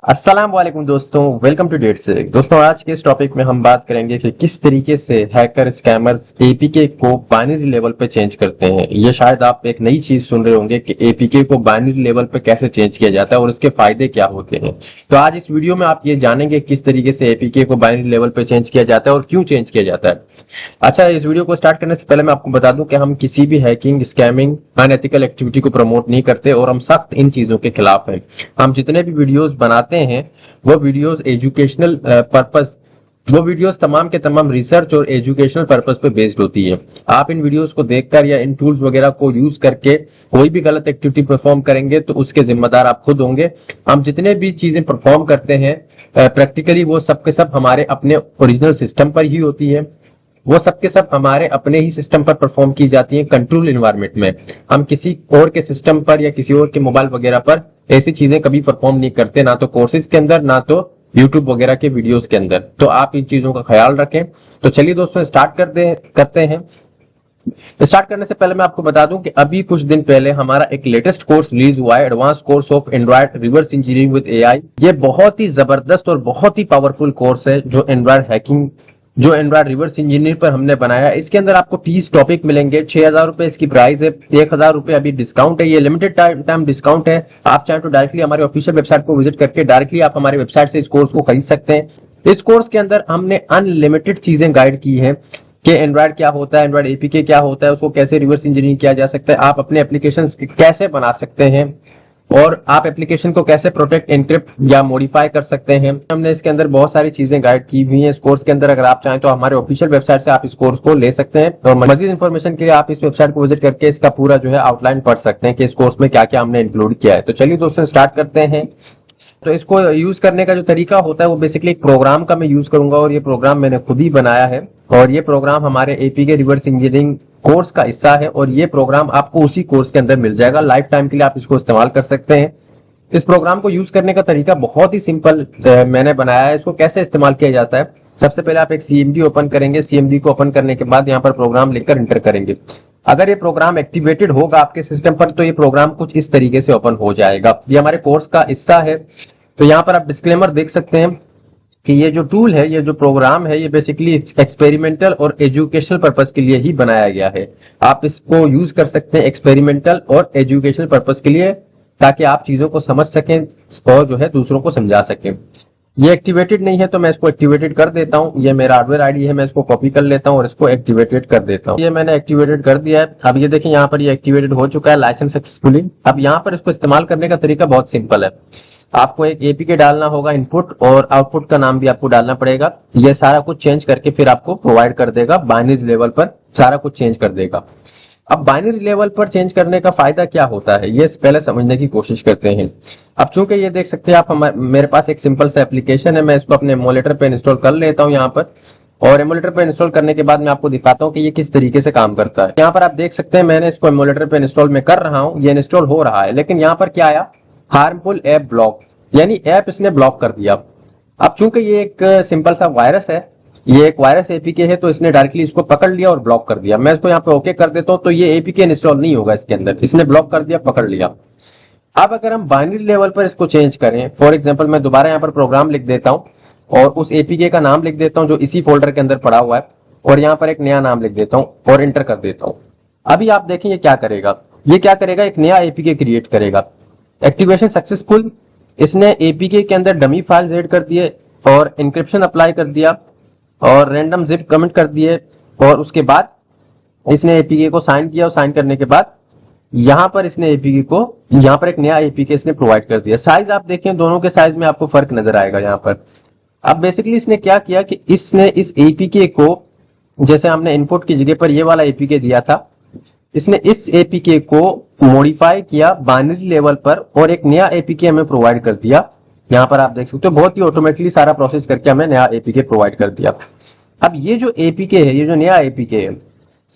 अस्सलाम वालेकुम दोस्तों, वेलकम टू डेट से। दोस्तों, आज के इस टॉपिक में हम बात करेंगे कि किस तरीके से हैकर स्कैमर्स एपीके को बाइनरी लेवल पे चेंज करते हैं। ये शायद आप एक नई चीज सुन रहे होंगे कि एपीके को बाइनरी लेवल पे कैसे चेंज किया जाता है और उसके फायदे क्या होते हैं। तो आज इस वीडियो में आप ये जानेंगे किस तरीके से एपीके को बाइनरी लेवल पे चेंज किया जाता है और क्यों चेंज किया जाता है। अच्छा, इस वीडियो को स्टार्ट करने से पहले मैं आपको बता दूं कि हम किसी भी हैकिंग, स्कैमिंग, अनएथिकल एक्टिविटी को प्रमोट नहीं करते और हम सख्त इन चीजों के खिलाफ हैं। हम जितने भी वीडियोस बनाते हैं वो वीडियोस एजुकेशनल पर्पस वो वीडियोस तमाम के तमाम रिसर्च और एजुकेशनल पर्पस पे बेस्ड होती है। आप इन वीडियोस को देखकर या इन टूल्स वगैरह को यूज करके कोई भी गलत एक्टिविटी परफॉर्म करेंगे तो उसके जिम्मेदार आप खुद होंगे। हम जितने भी चीजें परफॉर्म करते हैं प्रैक्टिकली वो सब के सब हमारे अपने ओरिजिनल सिस्टम पर ही होती है। वो सब के सब हमारे अपने ही सिस्टम पर परफॉर्म की जाती है कंट्रोल एनवायरनमेंट में। हम किसी और के सिस्टम पर या किसी और के मोबाइल वगैरह पर ऐसी चीजें कभी परफॉर्म नहीं करते, ना तो कोर्सेज के अंदर, ना तो यूट्यूब वगैरह के वीडियोस के अंदर। तो आप इन चीजों का ख्याल रखें। तो चलिए दोस्तों, स्टार्ट करते हैं। स्टार्ट करने से पहले मैं आपको बता दूं कि अभी कुछ दिन पहले हमारा एक लेटेस्ट कोर्स रिलीज हुआ है, advance course of Android reverse engineering with AI. ये बहुत ही जबरदस्त और बहुत ही पावरफुल कोर्स है जो एंड्रॉइड रिवर्स इंजीनियर पर हमने बनाया। इसके अंदर आपको 30 टॉपिक मिलेंगे। 6,000 रुपए इसकी प्राइस है। 1,000 रुपए अभी डिस्काउंट है, ये लिमिटेड टाइम डिस्काउंट है। आप चाहे तो डायरेक्टली हमारे ऑफिशियल वेबसाइट को विजिट करके डायरेक्टली आप हमारे वेबसाइट से इस कोर्स को खरीद सकते हैं। इस कोर्स के अंदर हमने अनलिमिटेड चीजें गाइड की है कि एंड्रॉइड क्या होता है, एंड्रॉइड एपीके क्या होता है, उसको कैसे रिवर्स इंजीनियरिंग किया जा सकता है, आप अपने एप्लीकेशन कैसे बना सकते हैं और आप एप्लीकेशन को कैसे प्रोटेक्ट, एनक्रिप्ट या मॉडिफाई कर सकते हैं। हमने इसके अंदर बहुत सारी चीजें गाइड की हुई हैं इस कोर्स के अंदर। अगर आप चाहें तो हमारे ऑफिशियल वेबसाइट से आप इस कोर्स को ले सकते हैं और मजीद इन्फॉर्मेशन के लिए आप इस वेबसाइट को विजिट करके इसका पूरा जो है आउटलाइन पढ़ सकते हैं कि इस कोर्स में क्या क्या हमने इंक्लूड किया है। तो चलिए दोस्तों, स्टार्ट करते हैं। तो इसको यूज करने का जो तरीका होता है वो बेसिकली एक प्रोग्राम का मैं यूज करूंगा और ये प्रोग्राम मैंने खुद ही बनाया है और ये प्रोग्राम हमारे एपीके रिवर्स इंजीनियरिंग कोर्स का हिस्सा है और ये प्रोग्राम आपको उसी कोर्स के अंदर मिल जाएगा। लाइफ टाइम के लिए आप इसको इस्तेमाल कर सकते हैं। इस प्रोग्राम को यूज करने का तरीका बहुत ही सिंपल मैंने बनाया है। इसको कैसे इस्तेमाल किया जाता है, सबसे पहले आप एक सीएमडी ओपन करेंगे। सीएमडी को ओपन करने के बाद यहाँ पर प्रोग्राम लिखकर एंटर करेंगे। अगर ये प्रोग्राम एक्टिवेटेड होगा आपके सिस्टम पर तो ये प्रोग्राम कुछ इस तरीके से ओपन हो जाएगा। ये हमारे कोर्स का हिस्सा है। तो यहाँ पर आप डिस्क्लेमर देख सकते हैं कि ये जो टूल है, ये जो प्रोग्राम है, ये बेसिकली एक्सपेरिमेंटल और एजुकेशनल पर्पस के लिए ही बनाया गया है। आप इसको यूज कर सकते हैं एक्सपेरिमेंटल और एजुकेशनल पर्पस के लिए, ताकि आप चीजों को समझ सकें और जो है दूसरों को समझा सकें। ये एक्टिवेटेड नहीं है तो मैं इसको एक्टिवेटेड कर देता हूं। ये मेरा हार्डवेयर आईडी है, मैं इसको कॉपी कर लेता हूं और इसको एक्टिवेटेड कर देता हूं। ये मैंने एक्टिवेटेड कर दिया है। अब ये देखिए यहाँ पर ये एक्टिवेटेड हो चुका है, लाइसेंस सक्सेसफुली। अब यहाँ पर इसको इस्तेमाल करने का तरीका बहुत सिंपल है। आपको एक एपीके डालना होगा, इनपुट, और आउटपुट का नाम भी आपको डालना पड़ेगा। ये सारा कुछ चेंज करके फिर आपको प्रोवाइड कर देगा, बाइनरी लेवल पर सारा कुछ चेंज कर देगा। अब बाइनरी लेवल पर चेंज करने का फायदा क्या होता है ये पहले समझने की कोशिश करते हैं। अब चूंकि ये देख सकते हैं आप, मेरे पास एक सिंपल सा एप्लीकेशन है। मैं इसको अपने एमुलेटर पे इंस्टॉल कर लेता हूँ यहाँ पर, और एमुलेटर पे इंस्टॉल करने के बाद मैं आपको दिखाता हूँ कि ये किस तरीके से काम करता है। यहाँ पर आप देख सकते हैं मैंने इसको एमुलेटर पे इंस्टॉल में कर रहा हूँ, ये इंस्टॉल हो रहा है। लेकिन यहाँ पर क्या आया, हार्मफुल ऐप ब्लॉक, यानी ऐप इसने ब्लॉक कर दिया। अब चूंकि ये एक सिंपल सा वायरस है, ये एक वायरस एपीके है, तो इसने डायरेक्टली इसको पकड़ लिया और ब्लॉक कर दिया। मैं इसको यहाँ पे ओके कर देता हूँ तो ये एपीके इंस्टॉल नहीं होगा इसके अंदर, इसने ब्लॉक कर दिया, पकड़ लिया। अब अगर हम बाइनरी लेवल पर इसको चेंज करें, फॉर एग्जांपल मैं दोबारा यहाँ पर प्रोग्राम लिख देता हूँ और उस एपीके का नाम लिख देता हूँ जो इसी फोल्डर के अंदर पड़ा हुआ है, और यहाँ पर एक नया नाम लिख देता हूँ और एंटर कर देता हूँ। अभी आप देखें ये क्या करेगा, एक नया एपीके क्रिएट करेगा। एक्टिवेशन सक्सेसफुल, इसने एपीके के अंदर डमी फाइल्स ऐड कर दिए और इंक्रिप्शन अप्लाई कर दिया और रैंडम जिप कमेंट कर दिए, और उसके बाद इसने एपीके को साइन किया और साइन करने के बाद यहां पर इसने एपीके को, यहां पर एक नया एपीके इसने प्रोवाइड कर दिया। साइज आप देखें, दोनों के साइज में आपको फर्क नजर आएगा यहाँ पर। अब बेसिकली इसने क्या किया कि इसने इस एपीके को, जैसे हमने इनपुट की जगह पर ये वाला एपीके दिया था, इसने इस एपीके को मॉडिफाई किया बाइनरी लेवल पर और एक नया एपीके हमें प्रोवाइड कर दिया। यहाँ पर आप देख सकते हो बहुत ही ऑटोमेटिकली सारा प्रोसेस करके हमें नया एपीके प्रोवाइड कर दिया। अब ये जो एपीके है, ये जो नया एपीके है,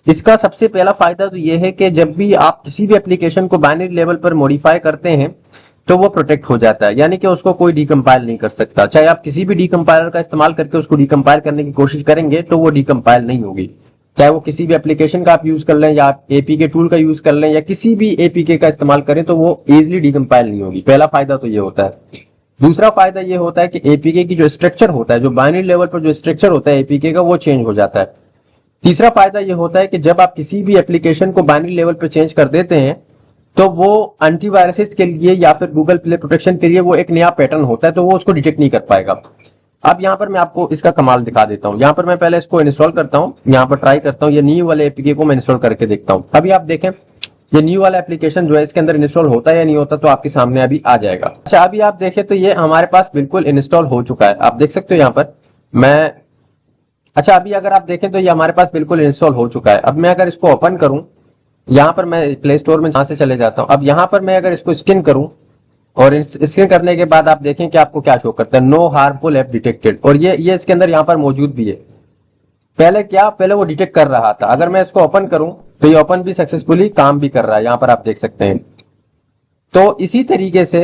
इसका सबसे पहला फायदा तो ये है कि जब भी आप किसी भी एप्लीकेशन को बाइनरी लेवल पर मॉडिफाई करते हैं तो वो प्रोटेक्ट हो जाता है, यानी कि उसको कोई डीकंपाइल नहीं कर सकता। चाहे आप किसी भी डीकंपाइलर का इस्तेमाल करके उसको डीकंपाइल करने की कोशिश करेंगे तो वो डीकंपाइल नहीं होगी। चाहे वो किसी भी एप्लीकेशन का आप यूज कर लें या आप एपीके टूल का यूज कर लें या किसी भी एपीके का इस्तेमाल करें तो वो इजिली डीकंपाइल नहीं होगी। पहला फायदा तो ये होता है। दूसरा फायदा ये होता है कि एपीके की जो स्ट्रक्चर होता है, जो बाइनरी लेवल पर जो स्ट्रक्चर होता है एपीके का, वो चेंज हो जाता है। तीसरा फायदा ये होता है कि जब आप किसी भी एप्लीकेशन को बाइनरी लेवल पर चेंज कर देते हैं तो वो एंटीवायरसेस के लिए या फिर गूगल प्ले प्रोटेक्शन के लिए वो एक नया पैटर्न होता है, तो वो उसको डिटेक्ट नहीं कर पाएगा। अब यहाँ पर मैं आपको इसका कमाल दिखा देता हूँ। यहाँ पर मैं पहले इसको इंस्टॉल करता हूँ, यहाँ पर ट्राई करता हूँ, ये न्यू वाले एपीके को मैं इंस्टॉल करके देखता हूँ। अभी आप देखें ये न्यू वाला एप्लीकेशन जो है इसके अंदर इंस्टॉल होता है या नहीं होता, तो आपके सामने अभी आ जाएगा। अच्छा, अभी आप देखें तो ये हमारे पास बिल्कुल इंस्टॉल हो चुका है, आप देख सकते हो यहाँ पर मैं। अच्छा, अभी अगर आप देखें तो ये हमारे पास बिल्कुल इंस्टॉल हो चुका है। अब मैं अगर इसको ओपन करूं, यहाँ पर मैं प्ले स्टोर में जहां से चले जाता हूं, अब यहाँ पर मैं अगर इसको स्कैन करूं और स्कैन करने के बाद आप देखें कि आपको क्या शो करता है, नो हार्मफुल ऐप डिटेक्टेड, और ये इसके अंदर यहाँ पर मौजूद भी है। पहले वो डिटेक्ट कर रहा था, अगर मैं इसको ओपन करूं तो ये ओपन भी सक्सेसफुली काम भी कर रहा है, यहाँ पर आप देख सकते हैं। तो इसी तरीके से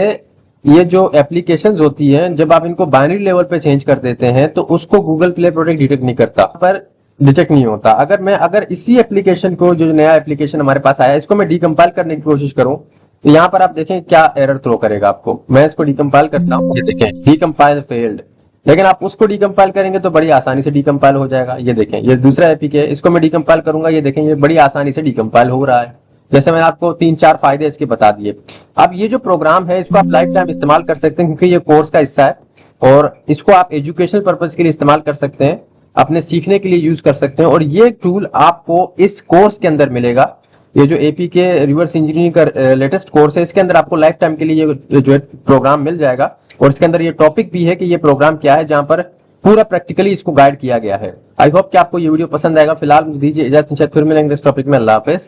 ये जो एप्लीकेशंस होती हैं, जब आप इनको बाइनरी लेवल पे चेंज कर देते हैं तो उसको गूगल प्ले प्रोटेक्ट डिटेक्ट नहीं करता, पर डिटेक्ट नहीं होता। अगर इसी एप्लीकेशन को, जो नया एप्लीकेशन हमारे पास आया, इसको मैं डिकम्पाइल करने की कोशिश करूं तो यहाँ पर आप देखें क्या एरर थ्रो करेगा आपको। मैं इसको डिकम्पाइल करता हूँ, ये देखें डिकम्पाइल फेल्ड। लेकिन आप उसको डिकम्पाइल करेंगे तो बड़ी आसानी से डिकम्पाइल हो जाएगा। ये देखें, ये दूसरा एपीके है, इसको मैं डिकम्पाइल करूंगा, ये देखें ये बड़ी आसानी से डिकम्पाइल हो रहा है। जैसे मैंने आपको 3-4 फायदे इसके बता दिए। अब ये जो प्रोग्राम है इसको आप लाइफ टाइम इस्तेमाल कर सकते हैं, क्योंकि ये कोर्स का हिस्सा है और इसको आप एजुकेशनल पर्पज के लिए इस्तेमाल कर सकते हैं, अपने सीखने के लिए यूज कर सकते हैं। और ये टूल आपको इस कोर्स के अंदर मिलेगा। ये जो एपीके रिवर्स इंजीनियरिंग का लेटेस्ट कोर्स है, इसके अंदर आपको लाइफ टाइम के लिए ये जो प्रोग्राम मिल जाएगा। और इसके अंदर ये टॉपिक भी है कि ये प्रोग्राम क्या है, जहां पर पूरा प्रैक्टिकली इसको गाइड किया गया है। आई होप कि आपको ये वीडियो पसंद आएगा। फिलहाल मुझे दीजिए इजाजत, फिर मिलेंगे इस टॉपिक में। अल्लाह हाफिज।